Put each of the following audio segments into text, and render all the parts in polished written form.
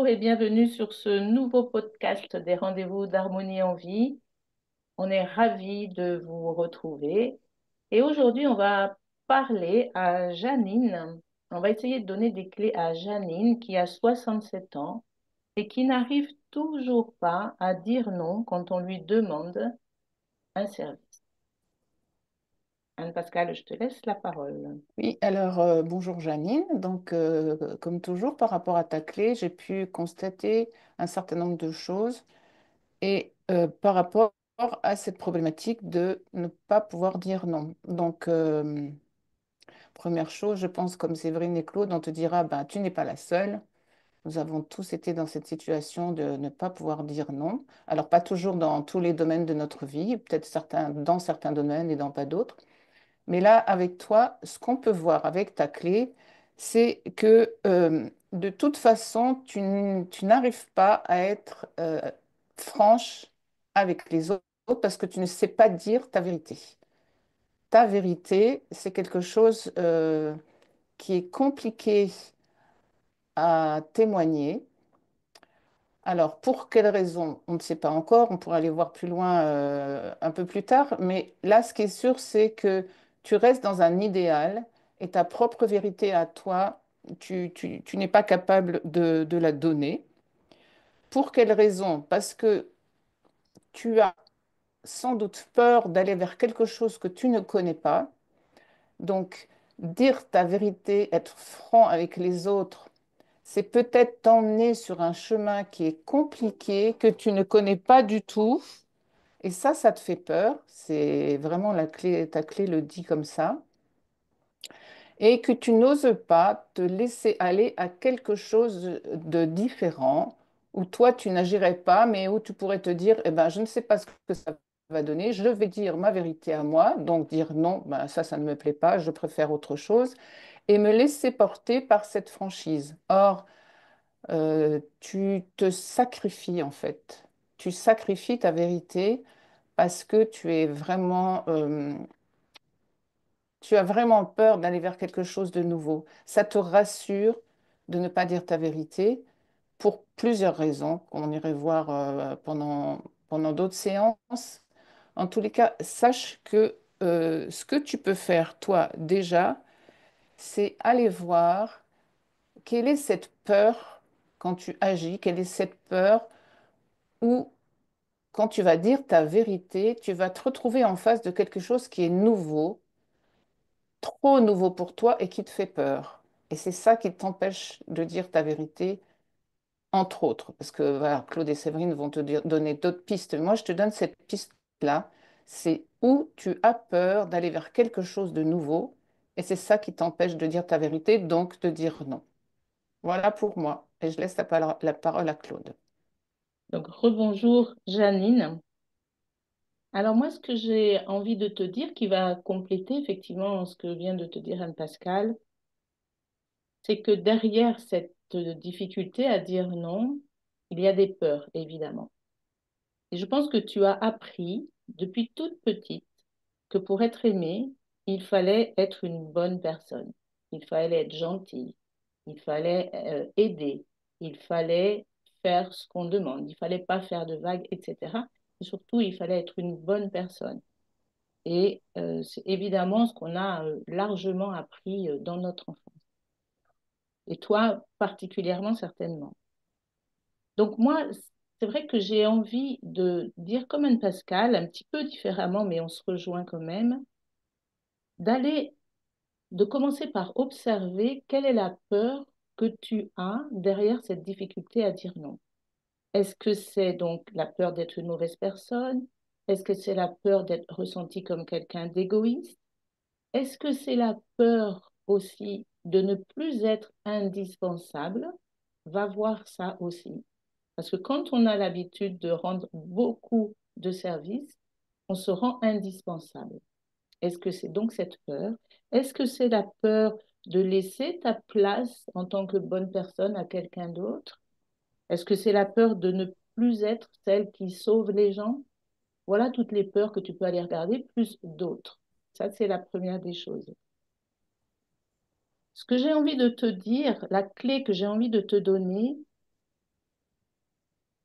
et bienvenue sur ce nouveau podcast des rendez-vous d'Harmonie en vie. On est ravis de vous retrouver. Et aujourd'hui, on va parler à Janine. On va essayer de donner des clés à Janine qui a 67 ans et qui n'arrive toujours pas à dire non quand on lui demande un service. Anne-Pascale, je te laisse la parole. Oui, alors bonjour Janine. Donc, comme toujours, par rapport à ta clé, j'ai pu constater un certain nombre de choses et par rapport à cette problématique de ne pas pouvoir dire non. Donc, première chose, je pense, comme Séverine et Claude, on te dira, ben, tu n'es pas la seule. Nous avons tous été dans cette situation de ne pas pouvoir dire non. Alors, pas toujours dans tous les domaines de notre vie, peut-être certains, dans certains domaines et dans pas d'autres. Mais là, avec toi, ce qu'on peut voir avec ta clé, c'est que de toute façon, tu n'arrives pas à être franche avec les autres parce que tu ne sais pas dire ta vérité. Ta vérité, c'est quelque chose qui est compliqué à témoigner. Alors, pour quelles raisons? On ne sait pas encore, on pourra aller voir plus loin un peu plus tard, mais là, ce qui est sûr, c'est que tu restes dans un idéal et ta propre vérité à toi, tu n'es pas capable de la donner. Pour quelles raisons? Parce que tu as sans doute peur d'aller vers quelque chose que tu ne connais pas. Donc, dire ta vérité, être franc avec les autres, c'est peut-être t'emmener sur un chemin qui est compliqué, que tu ne connais pas du tout. Et ça te fait peur. C'est vraiment la clé, ta clé le dit comme ça. Et que tu n'oses pas te laisser aller à quelque chose de différent, où toi, tu n'agirais pas, mais où tu pourrais te dire, eh ben, je ne sais pas ce que ça va donner, je vais dire ma vérité à moi, donc dire non, ben, ça ne me plaît pas, je préfère autre chose, et me laisser porter par cette franchise. Or, tu te sacrifies en fait. Tu sacrifies ta vérité parce que tu as vraiment peur d'aller vers quelque chose de nouveau. Ça te rassure de ne pas dire ta vérité pour plusieurs raisons qu'on irait voir pendant d'autres séances. En tous les cas, sache que ce que tu peux faire, toi, déjà, c'est aller voir quelle est cette peur quand tu agis, quelle est cette peur où, quand tu vas dire ta vérité, tu vas te retrouver en face de quelque chose qui est nouveau, trop nouveau pour toi et qui te fait peur. Et c'est ça qui t'empêche de dire ta vérité, entre autres. Parce que voilà, Claude et Séverine vont donner d'autres pistes. Moi, je te donne cette piste-là. C'est où tu as peur d'aller vers quelque chose de nouveau. Et c'est ça qui t'empêche de dire ta vérité, donc de dire non. Voilà pour moi. Et je laisse la parole à Claude. Donc, rebonjour Janine. Alors moi, ce que j'ai envie de te dire, qui va compléter effectivement ce que vient de te dire Anne-Pascale, c'est que derrière cette difficulté à dire non, il y a des peurs, évidemment. Et je pense que tu as appris depuis toute petite que pour être aimé, il fallait être une bonne personne, il fallait être gentil, il fallait aider, il fallait faire ce qu'on demande, il fallait pas faire de vagues, etc. Et surtout, il fallait être une bonne personne. Et c'est évidemment ce qu'on a largement appris dans notre enfance. Et toi, particulièrement certainement. Donc moi, c'est vrai que j'ai envie de dire comme Anne-Pascale, un petit peu différemment, mais on se rejoint quand même, d'aller, de commencer par observer quelle est la peur que tu as derrière cette difficulté à dire non. Est-ce que c'est donc la peur d'être une mauvaise personne? Est-ce que c'est la peur d'être ressenti comme quelqu'un d'égoïste? Est-ce que c'est la peur aussi de ne plus être indispensable? Va voir ça aussi. Parce que quand on a l'habitude de rendre beaucoup de services, on se rend indispensable. Est-ce que c'est donc cette peur? Est-ce que c'est la peur de laisser ta place en tant que bonne personne à quelqu'un d'autre? Est-ce que c'est la peur de ne plus être celle qui sauve les gens? Voilà toutes les peurs que tu peux aller regarder, plus d'autres. Ça, c'est la première des choses. Ce que j'ai envie de te dire, la clé que j'ai envie de te donner,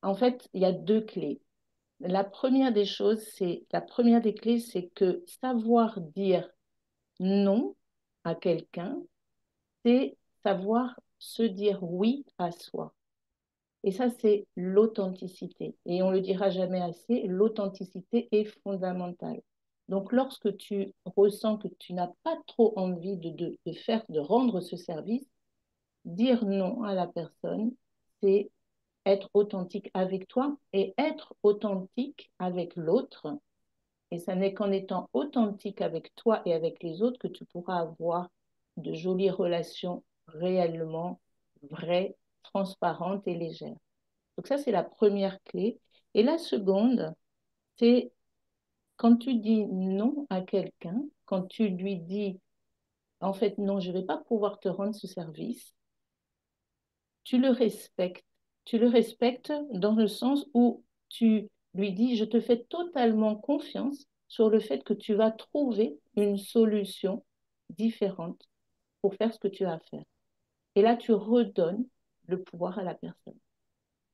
En fait, il y a deux clés. La première des clés, c'est que savoir dire non à quelqu'un, c'est savoir se dire oui à soi. Et ça, c'est l'authenticité. Et on ne le dira jamais assez, l'authenticité est fondamentale. Donc, lorsque tu ressens que tu n'as pas trop envie de rendre ce service, dire non à la personne, c'est être authentique avec toi et être authentique avec l'autre. Et ça n'est qu'en étant authentique avec toi et avec les autres que tu pourras avoir de jolies relations réellement vraies, transparentes et légères. Donc ça, c'est la première clé. Et la seconde, c'est quand tu dis non à quelqu'un, quand tu lui dis, en fait, non, je ne vais pas pouvoir te rendre ce service, tu le respectes. Tu le respectes dans le sens où tu lui dis, je te fais totalement confiance sur le fait que tu vas trouver une solution différente pour faire ce que tu as à faire. Et là, tu redonnes le pouvoir à la personne.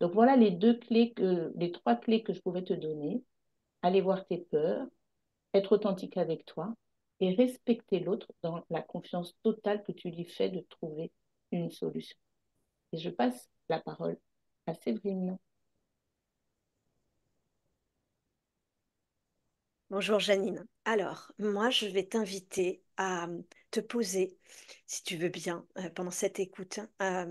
Donc voilà les trois clés que je pouvais te donner. Aller voir tes peurs, être authentique avec toi et respecter l'autre dans la confiance totale que tu lui fais de trouver une solution. Et je passe la parole à Séverine. Bonjour Janine. Alors, moi, je vais t'inviter à te poser, si tu veux bien, pendant cette écoute, à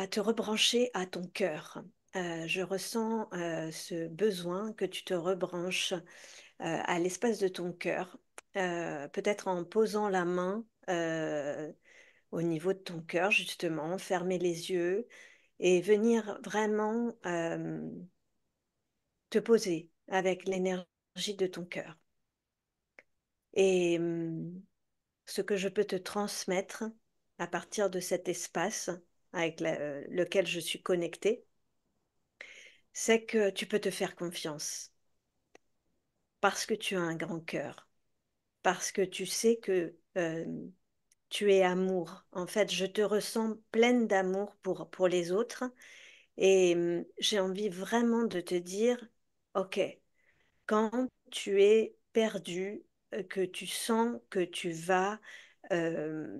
te rebrancher à ton cœur. Je ressens ce besoin que tu te rebranches à l'espace de ton cœur, peut-être en posant la main au niveau de ton cœur, justement, fermer les yeux et venir vraiment te poser avec l'énergie de ton cœur. Et ce que je peux te transmettre à partir de cet espace avec lequel je suis connectée, c'est que tu peux te faire confiance parce que tu as un grand cœur, parce que tu sais que tu es amour. En fait, je te ressens pleine d'amour pour les autres et j'ai envie vraiment de te dire, OK, quand tu es perdu, que tu sens que tu vas euh,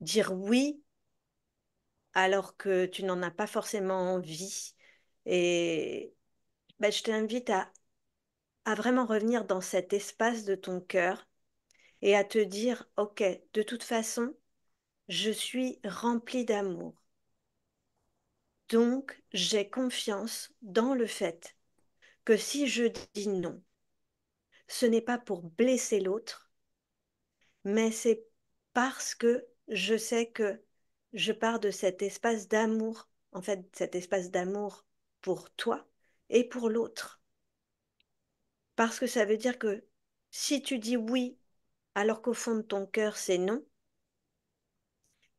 dire oui alors que tu n'en as pas forcément envie. Et ben, je t'invite à vraiment revenir dans cet espace de ton cœur et à te dire, OK, de toute façon, je suis remplie d'amour. Donc, j'ai confiance dans le fait que si je dis non, ce n'est pas pour blesser l'autre, mais c'est parce que je sais que je pars de cet espace d'amour, en fait, cet espace d'amour pour toi et pour l'autre. Parce que ça veut dire que si tu dis oui, alors qu'au fond de ton cœur c'est non,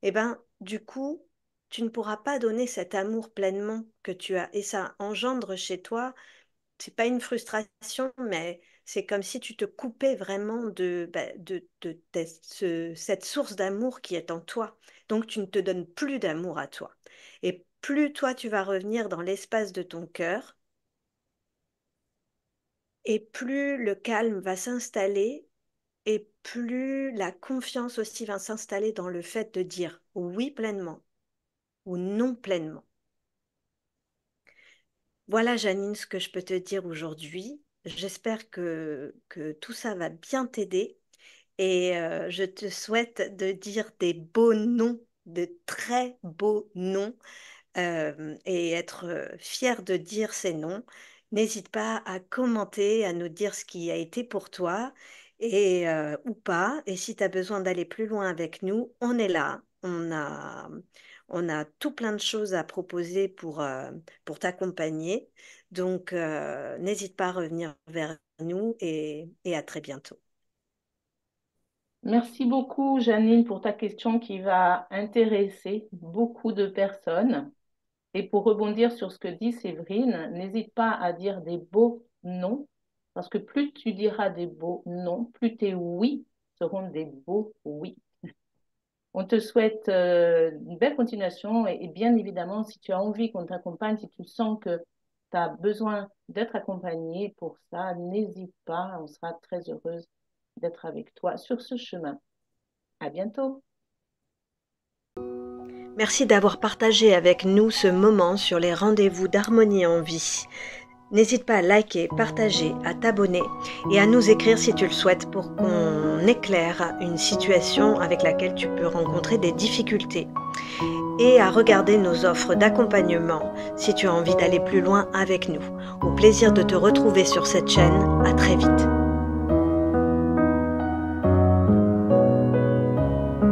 eh ben, du coup, tu ne pourras pas donner cet amour pleinement que tu as. Et ça engendre chez toi, c'est pas une frustration, mais c'est comme si tu te coupais vraiment cette source d'amour qui est en toi. Donc tu ne te donnes plus d'amour à toi. Et plus toi tu vas revenir dans l'espace de ton cœur, et plus le calme va s'installer, et plus la confiance aussi va s'installer dans le fait de dire oui pleinement ou non pleinement. Voilà, Janine, ce que je peux te dire aujourd'hui. J'espère que tout ça va bien t'aider. Et je te souhaite de dire des beaux noms, de très beaux noms, et être fier de dire ces noms. N'hésite pas à commenter, à nous dire ce qui a été pour toi et ou pas. Et si tu as besoin d'aller plus loin avec nous, on est là. On a tout plein de choses à proposer pour t'accompagner. Donc, n'hésite pas à revenir vers nous et à très bientôt. Merci beaucoup, Janine, pour ta question qui va intéresser beaucoup de personnes. Et pour rebondir sur ce que dit Séverine, n'hésite pas à dire des beaux non, parce que plus tu diras des beaux non, plus tes oui seront des beaux oui. On te souhaite une belle continuation et bien évidemment, si tu as envie qu'on t'accompagne, si tu sens que tu as besoin d'être accompagné pour ça, n'hésite pas, on sera très heureuse d'être avec toi sur ce chemin. À bientôt. Merci d'avoir partagé avec nous ce moment sur les rendez-vous d'harmonie en vie. N'hésite pas à liker, partager, à t'abonner et à nous écrire si tu le souhaites pour qu'on éclaire une situation avec laquelle tu peux rencontrer des difficultés. Et à regarder nos offres d'accompagnement si tu as envie d'aller plus loin avec nous. Au plaisir de te retrouver sur cette chaîne. À très vite.